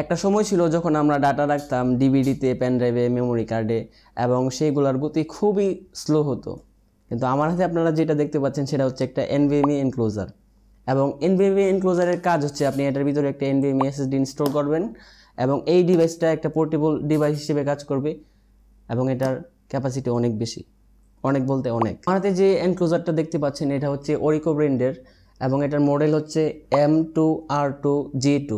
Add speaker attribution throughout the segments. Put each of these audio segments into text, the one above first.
Speaker 1: একটা সময় ছিল যখন আমরা ডাটা রাখতাম ডিভিডিতে, পেন ড্রাইভে, মেমোরি কার্ডে, এবং সেইগুলোর গতি খুবই স্লো হতো। কিন্তু আমার হাতে আপনারা যেটা দেখতে পাচ্ছেন সেটা হচ্ছে একটা এনভিএমই এনক্লোজার। এবং এনভিএমই এনক্লোজারের কাজ হচ্ছে আপনি এটার ভিতরে একটা এনভিএমই এসএসডি ইনস্টল করবেন এবং এই ডিভাইসটা একটা পোর্টেবল ডিভাইস হিসেবে কাজ করবে এবং এটার ক্যাপাসিটি অনেক বেশি, অনেক বলতে অনেক। আমার হাতে যে এনক্লোজারটা দেখতে পাচ্ছেন এটা হচ্ছে ওরিকো ব্র্যান্ডের এবং এটার মডেল হচ্ছে M2R2G2।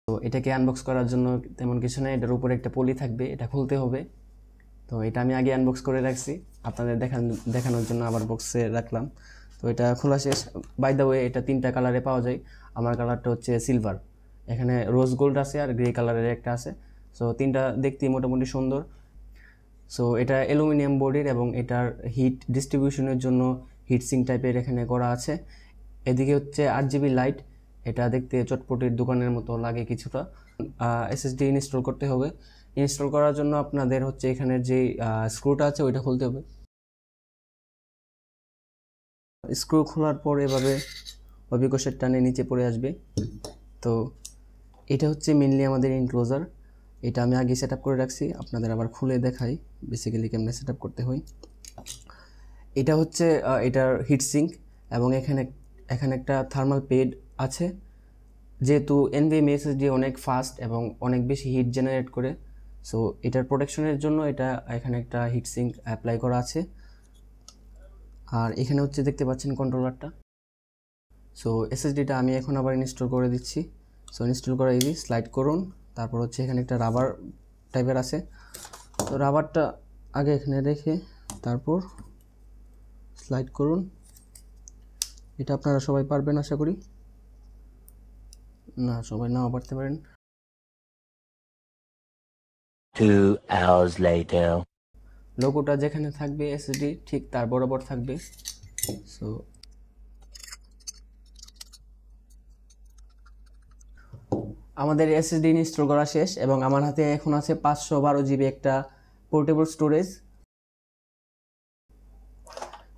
Speaker 1: তো এটাকে আনবক্স করার জন্য তেমন কিছু নেই, এটার উপরে একটা পলি থাকবে, এটা খুলতে হবে। তো এটা আমি আগে আনবক্স করে রাখছি, আপনাদের দেখানোর জন্য আবার বক্সে রাখলাম। তো এটা খোলা শেষ। বাই দ্য ওয়ে এটা 3টা কালারে পাওয়া যায়, আমার কালারটা হচ্ছে সিলভার, এখানে রোজ গোল্ড আছে আর গ্রে কালারের একটা আছে। সো 3টা দেখতে মোটামুটি সুন্দর। সো এটা অ্যালুমিনিয়াম বডির এবং এটার হিট ডিস্ট্রিবিউশনের জন্য হিটসিং টাইপের এখানে করা আছে। এদিকে হচ্ছে 8GB লাইট, এটা দেখতে চটপটির দোকানের মতো লাগে কিছুটা। এসএসডি ইনস্টল করতে হবে। ইনস্টল করার জন্য আপনাদের হচ্ছে এখানে যে স্ক্রুটা আছে ওইটা খুলতে হবে। স্ক্রু খোলার পর এভাবে অভিকোষের টানে নিচে পড়ে আসবে। তো এটা হচ্ছে মেনলি আমাদের এনক্লোজার, এটা আমি আগে সেট করে রাখছি, আপনাদের আবার খুলে দেখাই বেসিক্যালি কেমনে সেট করতে হয়। এটা হচ্ছে এটার হিটসিঙ্ক এবং এখানে একটা থার্মাল প্যাড আছে। যেহেতু এনভিএমই এসএসডি অনেক ফাস্ট এবং অনেক বেশি হিট জেনারেট করে, সো এটার প্রোটেকশনের জন্য এটা এখানে একটা হিটসিঙ্ক অ্যাপ্লাই করা আছে। আর এখানে হচ্ছে দেখতে পাচ্ছেন কন্ট্রোলারটা। সো এসএসডিটা আমি এখন আবার ইনস্টল করে দিচ্ছি। সো ইনস্টল করা ইজি, স্লাইড করুন। তারপর হচ্ছে এখানে একটা রাবার টাইপের আছে, তো রাবারটা আগে এখানে রেখে তারপর স্লাইড করুন। এটা আপনারা সবাই পারবেন আশা করি, না সবাই নাও পারতে পারেন।
Speaker 2: 2 hours later.
Speaker 1: লোগোটা যেখানে থাকবে এসএসডি ঠিক তার বরাবর থাকবে। সো আমাদের এসএসডি ইনস্টল করা শেষ এবং আমার হাতে এখন আছে 512GB একটা পোর্টেবল স্টোরেজ।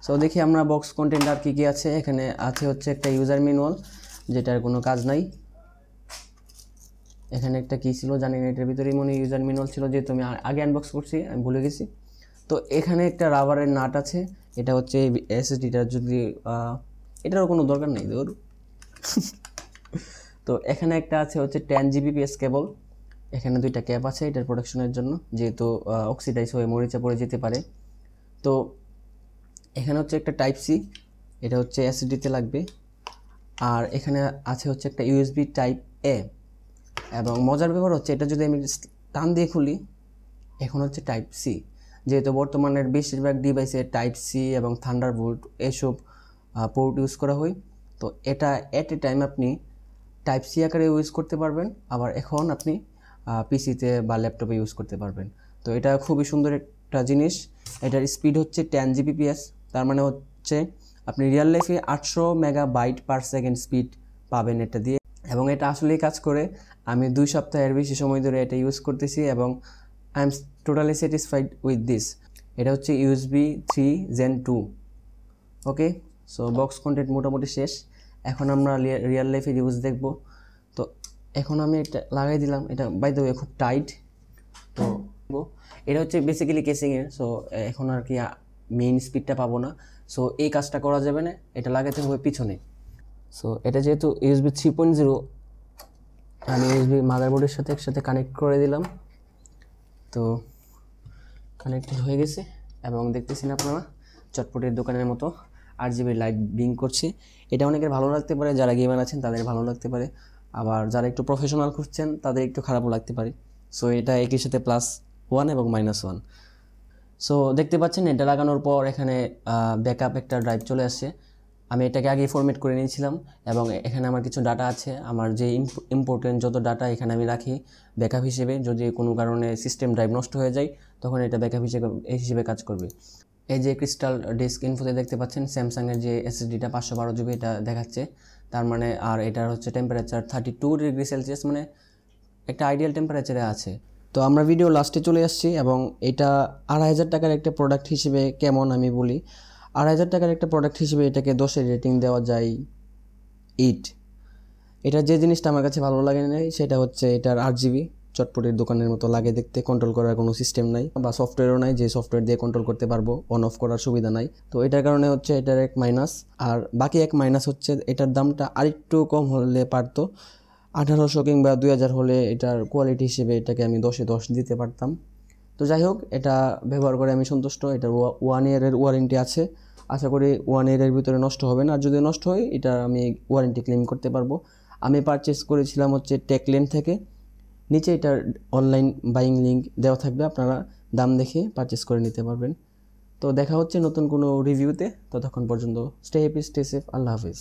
Speaker 1: সো দেখি আমরা বক্স কন্টেন্ট আর কি আছে। এখানে আছে হচ্ছে একটা ইউজার ম্যানুয়াল যেটার কোনো কাজ নাই। এখানে একটা কি ছিল জানি না, এটার ভিতরেই মনে ইউজার ম্যানুয়াল ছিল, যেহেতু আমি আগে আনবক্স করছি আমি ভুলে গেছি। তো এখানে একটা রাবারের নাট আছে, এটা হচ্ছে এসএসডিটার যদি এটারও কোনো দরকার নেই ধর। তো এখানে একটা আছে হচ্ছে 10Gbps কেবল, এখানে 2টা ক্যাপ আছে এটার প্রোটেকশনের জন্য, যেহেতু অক্সিডাইজ হয়ে মরিচা পড়ে যেতে পারে। তো এখানে হচ্ছে একটা টাইপ সি, এটা হচ্ছে এসএসডিতে লাগবে। আর এখানে আছে হচ্ছে একটা ইউএসবি টাইপ এ। এবং মজার ব্যাপার হচ্ছে এটা যদি আমি টান দিয়ে খুলি এখন হচ্ছে টাইপ সি, যেহেতু বর্তমানের বেশিরভাগ ডিভাইসে টাইপ সি এবং থান্ডারবোল্ট এসব পোর্ট ইউজ করা হয়। তো এটা এট এ টাইম আপনি টাইপ সি আকারে ইউজ করতে পারবেন, আবার এখন আপনি পিসিতে বা ল্যাপটপে ইউজ করতে পারবেন। তো এটা খুবই সুন্দর একটা জিনিস। এটার স্পিড হচ্ছে 10Gbps, তার মানে হচ্ছে আপনি রিয়েল লাইফে 800 MB/s স্পিড পাবেন এটা দিয়ে, এবং এটা আসলেই কাজ করে। আমি 2 সপ্তাহের বেশি সময় ধরে এটা ইউজ করতেছি এবং I am totally satisfied with this. এটা হচ্ছে USB 3 Gen 2। ওকে, সো বক্স কন্টেন্ট মোটামুটি শেষ। এখন আমরা রিয়েল লাইফে ইউজ দেখব। তো এখন আমি এটা লাগাই দিলাম, এটা বাই দ্য ওয়ে খুব টাইট। তো এটা হচ্ছে বেসিক্যালি কেসিংয়ের, সো এখন আর কি মেইন স্পিডটা পাবো না, সো এই কাজটা করা যাবে না, এটা লাগাতে হবে পিছনে। সো এটা যেহেতু USB 3.0, আমি USB মাদারবোর্ডের সাথে একসাথে কানেক্ট করে দিলাম। তো কানেক্টেড হয়ে গেছে এবং দেখতেছেন আপনারা চটপটের দোকানের মতো 8GB লাইট বিং করছে। এটা অনেকের ভালো লাগতে পারে, যারা গেমার আছেন তাদের ভালো লাগতে পারে, আবার যারা একটু প্রফেশনাল খুঁজছেন তাদের একটু খারাপও লাগতে পারে। সো এটা একই সাথে +1 এবং -1। সো দেখতে পাচ্ছেন এটা লাগানোর পর এখানে ব্যাকআপ একটা ড্রাইভ চলে আসছে। আমি এটাকে আগে ফরম্যাট করে নিয়েছিলাম এবং এখানে আমার কিছু ডাটা আছে, আমার যে ইম্পর্টেন্ট যত ডাটা এখানে আমি রাখি ব্যাকআপ হিসেবে। যদি কোনো কারণে সিস্টেম ড্রাইভ নষ্ট হয়ে যায় তখন এটা ব্যাকআপ হিসেবে কাজ করবে। এই যে ক্রিস্টাল ডিস্ক ইনফোতে দেখতে পাচ্ছেন স্যামসাংয়ের যে এসএসডিটা 512GB এটা দেখাচ্ছে, তার মানে আর এটার হচ্ছে টেম্পারেচার 32°C, মানে একটা আইডিয়াল টেম্পারেচারে আছে। তো আমরা ভিডিও লাস্টে চলে আসছি এবং এটা 2500 টাকার একটা প্রোডাক্ট হিসেবে কেমন আমি বলি। 2500 টাকার একটা প্রোডাক্ট হিসেবে এটাকে 10-এর রেটিং দেওয়া যায় 8। এটার যে জিনিসটা আমার কাছে ভালো লাগে নাই সেটা হচ্ছে এটার 8 GB, চটপটির দোকানের মতো লাগে দেখতে, কন্ট্রোল করার কোনো সিস্টেম নাই বা সফটওয়্যারও নাই যে সফটওয়্যার দিয়ে কন্ট্রোল করতে পারবো, অন অফ করার সুবিধা নাই। তো এটার কারণে হচ্ছে এটার এক মাইনাস। আর বাকি এক মাইনাস হচ্ছে এটার দামটা আরেকটু কম হলে পারতো, 1800 কিংবা 2000 হলে এটার কোয়ালিটি হিসেবে এটাকে আমি 10-এ 10 দিতে পারতাম। তো যাই হোক, এটা ব্যবহার করে আমি সন্তুষ্ট। এটার 1 ইয়ারের ওয়ারেন্টি আছে, আশা করি 1 ইয়ারের ভিতরে নষ্ট হবে না। আর যদি নষ্ট হয় এটা আমি ওয়ারেন্টি ক্লেম করতে পারবো। আমি পারচেস করেছিলাম হচ্ছে টেকলেন থেকে, নিচে এটার অনলাইন বাইং লিঙ্ক দেওয়া থাকবে, আপনারা দাম দেখে পারচেস করে নিতে পারবেন। তো দেখা হচ্ছে নতুন কোনো রিভিউতে, ততক্ষণ পর্যন্ত স্টে হ্যাপি, স্টে সেফ, আল্লাহ হাফিজ।